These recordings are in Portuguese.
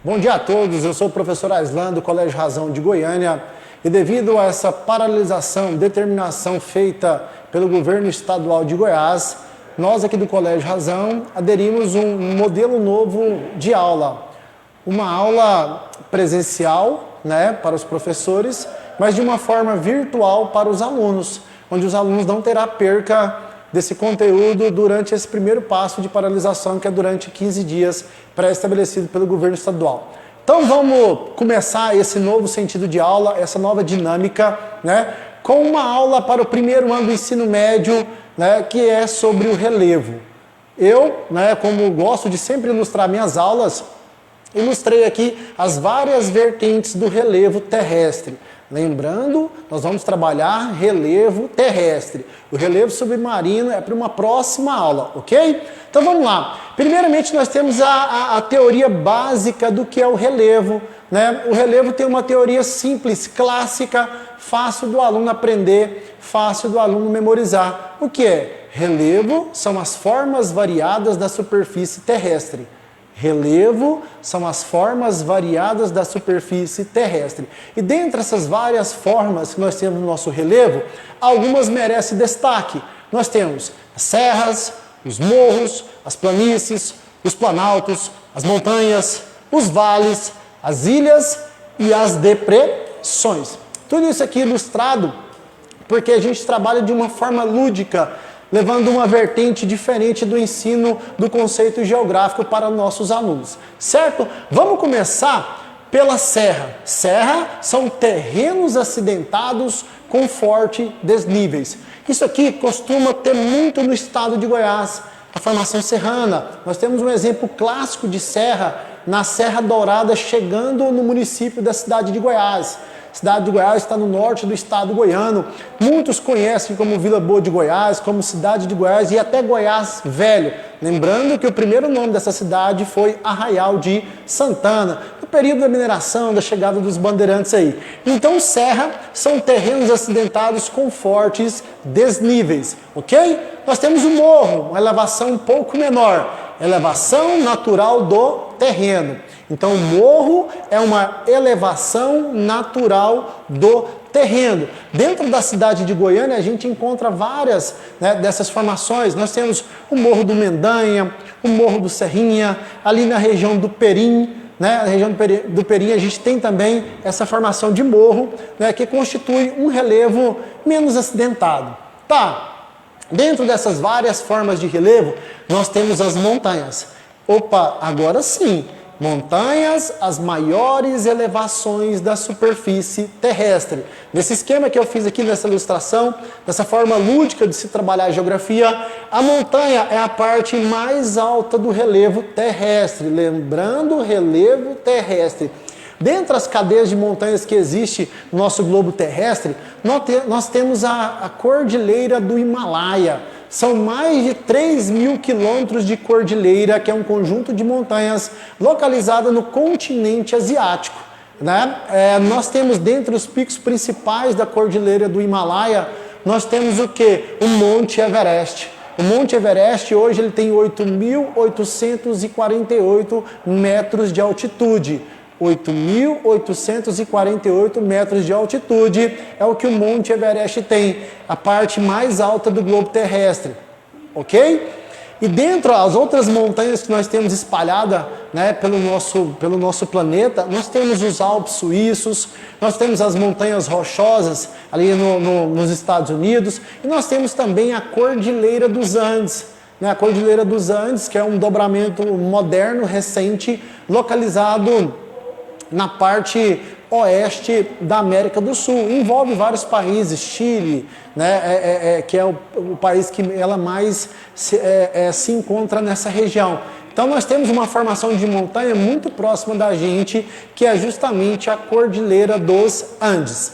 Bom dia a todos, eu sou o professor Aislan do Colégio Razão de Goiânia e devido a essa paralisação, determinação feita pelo governo estadual de Goiás, nós aqui do Colégio Razão aderimos um modelo novo de aula. Uma aula presencial, para os professores, mas de uma forma virtual para os alunos, onde os alunos não terão perca desse conteúdo durante esse primeiro passo de paralisação, que é durante 15 dias pré-estabelecido pelo governo estadual. Então vamos começar esse novo sentido de aula, essa nova dinâmica, com uma aula para o primeiro ano do ensino médio, que é sobre o relevo. Eu, como gosto de sempre ilustrar minhas aulas, ilustrei aqui as várias vertentes do relevo terrestre. Lembrando, nós vamos trabalhar relevo terrestre. O relevo submarino é para uma próxima aula, ok? Então vamos lá. Primeiramente nós temos a teoria básica do que é o relevo. O relevo tem uma teoria simples, clássica, fácil do aluno aprender, fácil do aluno memorizar. O que é? Relevo são as formas variadas da superfície terrestre. Relevo são as formas variadas da superfície terrestre. E dentre essas várias formas que nós temos no nosso relevo, algumas merecem destaque. Nós temos as serras, os morros, as planícies, os planaltos, as montanhas, os vales, as ilhas e as depressões. Tudo isso aqui ilustrado porque a gente trabalha de uma forma lúdica, levando uma vertente diferente do ensino do conceito geográfico para nossos alunos, certo? Vamos começar pela serra. Serra são terrenos acidentados com fortes desníveis. Isso aqui costuma ter muito no estado de Goiás, a formação serrana. Nós temos um exemplo clássico de serra na Serra Dourada, chegando no município da cidade de Goiás. A cidade de Goiás está no norte do estado goiano. Muitos conhecem como Vila Boa de Goiás, como cidade de Goiás e até Goiás Velho. Lembrando que o primeiro nome dessa cidade foi Arraial de Santana, no período da mineração, da chegada dos bandeirantes aí. Então, serra são terrenos acidentados com fortes desníveis, ok? Nós temos o morro, uma elevação um pouco menor, elevação natural do terreno. Então, o morro é uma elevação natural do terreno. Dentro da cidade de Goiânia, a gente encontra várias dessas formações. Nós temos o Morro do Mendanha, o Morro do Serrinha, ali na região do Perim, na região do Perim, a gente tem também essa formação de morro, que constitui um relevo menos acidentado. Dentro dessas várias formas de relevo, nós temos as montanhas. Agora sim. Montanhas, as maiores elevações da superfície terrestre. Nesse esquema que eu fiz aqui nessa ilustração, dessa forma lúdica de se trabalhar a geografia, a montanha é a parte mais alta do relevo terrestre. Lembrando, relevo terrestre. Dentre as cadeias de montanhas que existe no nosso globo terrestre, nós temos a Cordilheira do Himalaia. São mais de 3.000 quilômetros de cordilheira, que é um conjunto de montanhas localizada no continente asiático. Nós temos dentre os picos principais da Cordilheira do Himalaia, nós temos o quê? O Monte Everest. O Monte Everest hoje ele tem 8.848 metros de altitude. 8.848 metros de altitude é o que o Monte Everest tem, a parte mais alta do globo terrestre, ok? E dentro as outras montanhas que nós temos espalhadas pelo nosso planeta, nós temos os Alpes suíços, nós temos as montanhas rochosas ali nos Estados Unidos, e nós temos também a Cordilheira dos Andes. A Cordilheira dos Andes, que é um dobramento moderno, recente, localizado na parte oeste da América do Sul. Envolve vários países, Chile, que é o país que ela mais se encontra nessa região. Então nós temos uma formação de montanha muito próxima da gente, que é justamente a Cordilheira dos Andes.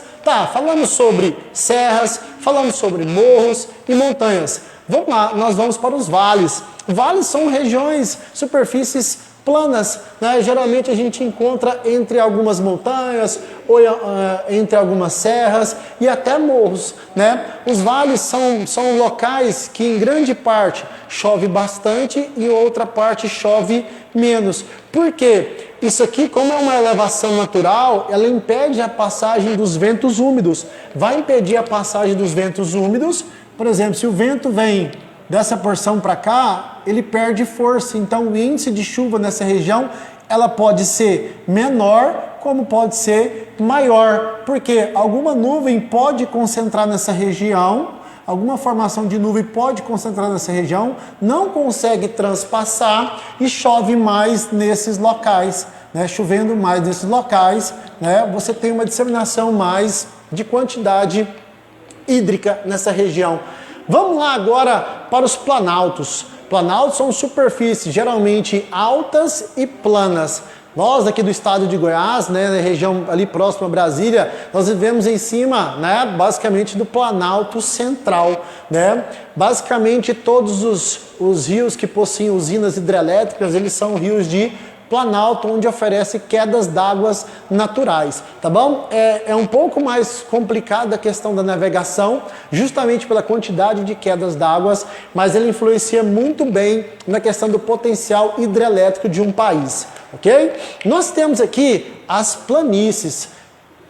Falamos sobre serras, falamos sobre morros e montanhas. Vamos lá, nós vamos para os vales. Vales são regiões, superfícies planas, geralmente a gente encontra entre algumas montanhas, ou entre algumas serras e até morros. Os vales são locais que em grande parte chove bastante e outra parte chove menos. Por quê? isso aqui, como é uma elevação natural, ela impede a passagem dos ventos úmidos. Vai impedir a passagem dos ventos úmidos. Por exemplo, se o vento vem dessa porção para cá, ele perde força. Então, o índice de chuva nessa região, ela pode ser menor, como pode ser maior. Porque alguma nuvem pode concentrar nessa região, alguma formação de nuvem pode concentrar nessa região, não consegue transpassar e chove mais nesses locais, né? Chovendo mais nesses locais, né? Você tem uma disseminação mais de quantidade hídrica nessa região. Vamos lá agora para os planaltos. Planaltos são superfícies geralmente altas e planas. Nós aqui do estado de Goiás, né, na região ali próxima a Brasília, nós vivemos em cima, né, basicamente do Planalto Central, né? Basicamente todos os rios que possuem usinas hidrelétricas, eles são rios de planalto, onde oferece quedas d'água naturais, tá bom? É um pouco mais complicada a questão da navegação, justamente pela quantidade de quedas d'água, mas ele influencia muito bem na questão do potencial hidrelétrico de um país, ok? Nós temos aqui as planícies,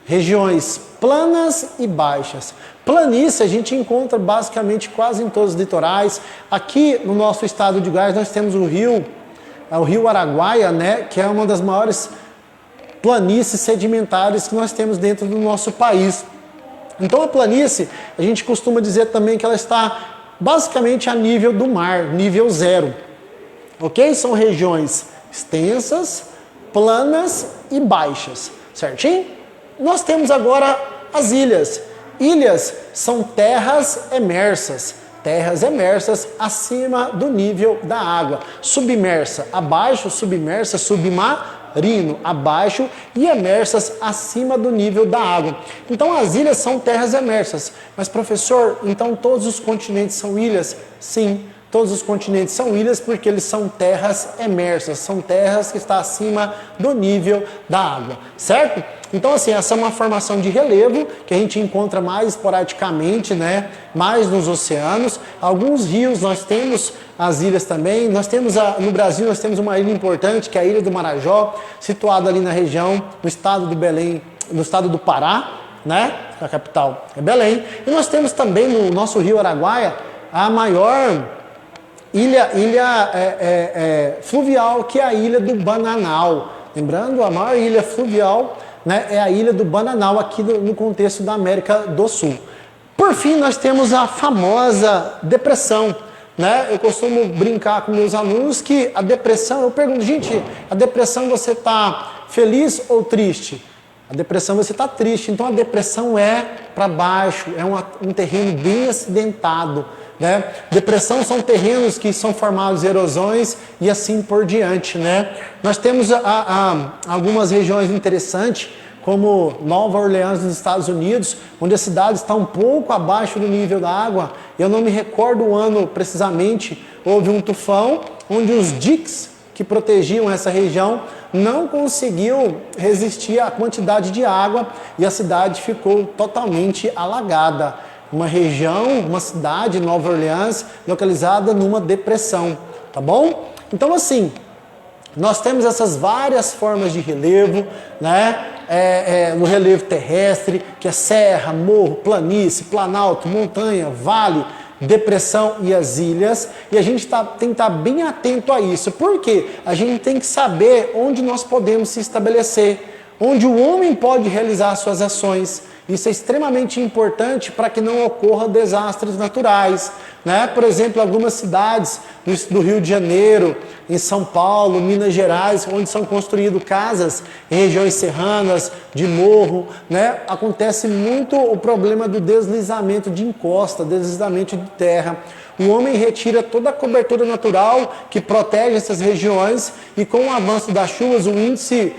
regiões planas e baixas. Planície a gente encontra basicamente quase em todos os litorais. Aqui no nosso estado de Goiás nós temos o Rio Araguaia, né, que é uma das maiores planícies sedimentares que nós temos dentro do nosso país. Então a planície, a gente costuma dizer também que ela está basicamente a nível do mar, nível zero. Ok? São regiões extensas, planas e baixas, certinho? Nós temos agora as ilhas. Ilhas são terras emersas acima do nível da água. Submersa, abaixo, submersa, submarino, abaixo, e emersas acima do nível da água. Então as ilhas são terras emersas. Mas professor, então todos os continentes são ilhas? Sim, todos os continentes são ilhas porque eles são terras emersas, são terras que estão acima do nível da água, certo? Então assim, essa é uma formação de relevo que a gente encontra mais esporadicamente, né? Mais nos oceanos. Alguns rios nós temos as ilhas também. Nós temos no Brasil nós temos uma ilha importante que é a Ilha do Marajó, situada ali na região, no estado do Belém, no estado do Pará, né? A capital é Belém. E nós temos também no nosso Rio Araguaia a maior ilha fluvial, que é a Ilha do Bananal. Lembrando, a maior ilha fluvial, né, é a Ilha do Bananal, aqui no contexto da América do Sul. Por fim, nós temos a famosa depressão, né? Eu costumo brincar com meus alunos que a depressão, eu pergunto, gente, a depressão você está feliz ou triste? A depressão você está triste, então a depressão é para baixo, é um terreno bem acidentado, né? Depressão são terrenos que são formados erosões e assim por diante, né? Nós temos algumas regiões interessantes, como Nova Orleans nos Estados Unidos, onde a cidade está um pouco abaixo do nível da água. Eu não me recordo o ano precisamente, houve um tufão onde os diques que protegiam essa região não conseguiu resistir à quantidade de água e a cidade ficou totalmente alagada. Uma região, uma cidade, Nova Orleans, localizada numa depressão, tá bom? Então assim, nós temos essas várias formas de relevo, né? No relevo terrestre, que é serra, morro, planície, planalto, montanha, vale, depressão e as ilhas, e a gente tem que estar bem atento a isso, porque a gente tem que saber onde nós podemos se estabelecer, onde o homem pode realizar suas ações. Isso é extremamente importante para que não ocorra desastres naturais, né? Por exemplo, algumas cidades do Rio de Janeiro, em São Paulo, Minas Gerais, onde são construídas casas em regiões serranas, de morro, né? Acontece muito o problema do deslizamento de encosta, deslizamento de terra. O homem retira toda a cobertura natural que protege essas regiões e com o avanço das chuvas, o índice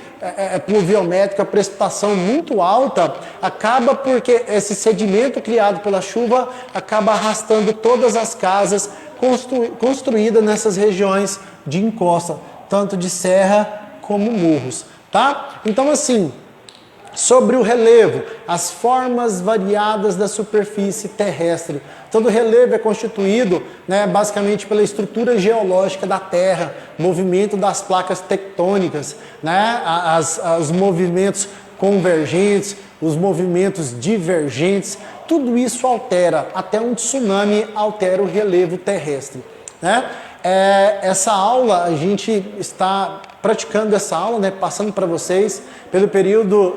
pluviométrico, a precipitação muito alta, acaba porque esse sedimento criado pela chuva acaba arrastando todas as casas construídas nessas regiões de encosta, tanto de serra como morros, tá? Então assim, sobre o relevo, as formas variadas da superfície terrestre. Todo relevo é constituído, basicamente pela estrutura geológica da Terra, movimento das placas tectônicas, os movimentos convergentes, os movimentos divergentes, tudo isso altera, até um tsunami altera o relevo terrestre. Essa aula, a gente está praticando essa aula, passando para vocês pelo período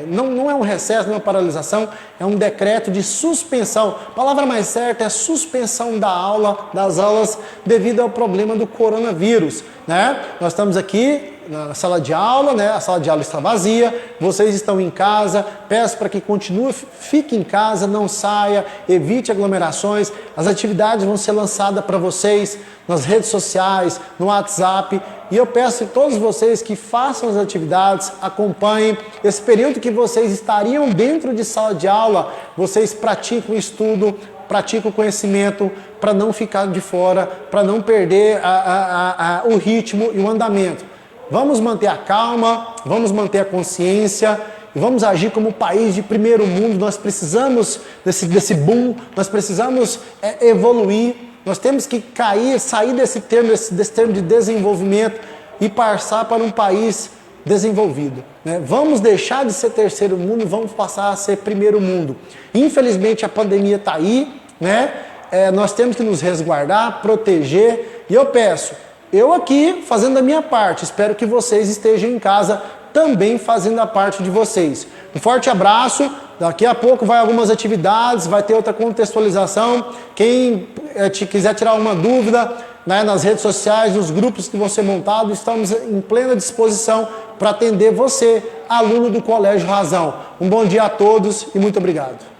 não é um recesso, não é uma paralisação, é um decreto de suspensão. A palavra mais certa é suspensão das aulas devido ao problema do coronavírus. Nós estamos aqui na sala de aula, a sala de aula está vazia, vocês estão em casa, peço para que continue, fique em casa, não saia, evite aglomerações, as atividades vão ser lançadas para vocês nas redes sociais, no WhatsApp, e eu peço a todos vocês que façam as atividades, acompanhem esse período que vocês estariam dentro de sala de aula, vocês pratiquem o estudo, pratiquem o conhecimento, para não ficar de fora, para não perder o ritmo e o andamento. Vamos manter a calma, vamos manter a consciência e vamos agir como país de primeiro mundo. Nós precisamos desse boom, nós precisamos evoluir, nós temos que sair desse termo de desenvolvimento e passar para um país desenvolvido. Vamos deixar de ser terceiro mundo e vamos passar a ser primeiro mundo. Infelizmente a pandemia está aí, nós temos que nos resguardar, proteger, e eu peço, eu aqui fazendo a minha parte, espero que vocês estejam em casa também fazendo a parte de vocês. Um forte abraço, daqui a pouco vai algumas atividades, vai ter outra contextualização. Quem quiser tirar uma dúvida nas redes sociais, nos grupos que vão ser montados, estamos em plena disposição para atender você, aluno do Colégio Razão. Um bom dia a todos e muito obrigado.